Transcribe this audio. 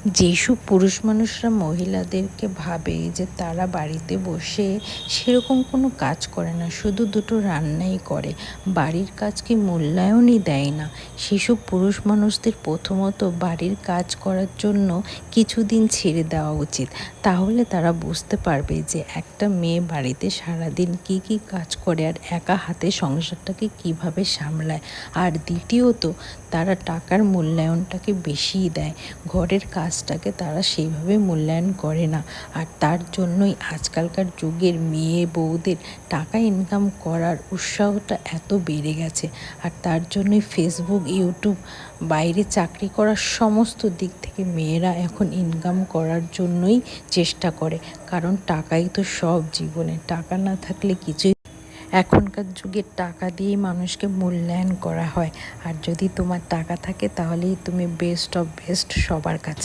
যেসব পুরুষ মানুষরা মহিলাদেরকে ভাবে যে তারা বাড়িতে বসে সেরকম কোনো কাজ করে না, শুধু দুটো রান্নাই করে, বাড়ির কাজকে মূল্যায়নই দেয় না, সেসব পুরুষ মানুষদের প্রথমত বাড়ির কাজ করার জন্য কিছুদিন ছেড়ে দেওয়া উচিত। তাহলে তারা বুঝতে পারবে যে একটা মেয়ে বাড়িতে সারাদিন কী কী কাজ করে আর একা হাতে সংসারটাকে কিভাবে সামলায়। আর দ্বিতীয়ত, তারা টাকার মূল্যায়নটাকে বেশিই দেয়, ঘরের কাজটাকে তারা সেইভাবে মূল্যায়ন করে না। আর তার জন্যই আজকালকার যুগের মেয়ে বউদের টাকা ইনকাম করার উৎসাহটা এত বেড়ে গেছে। আর তার জন্যই ফেসবুক, ইউটিউব, বাইরে চাকরি করার সমস্ত দিক থেকে মেয়েরা এখন ইনকাম করার জন্যই চেষ্টা করে, কারণ টাকাই তো সব জীবনে, টাকা না থাকলে কিছুই। এখনকার যুগে টাকা দিয়েই মানুষকে মূল্যায়ন করা হয়। আর যদি তোমার টাকা থাকে তাহলেই তুমি বেস্ট অফ বেস্ট সবার কাছে।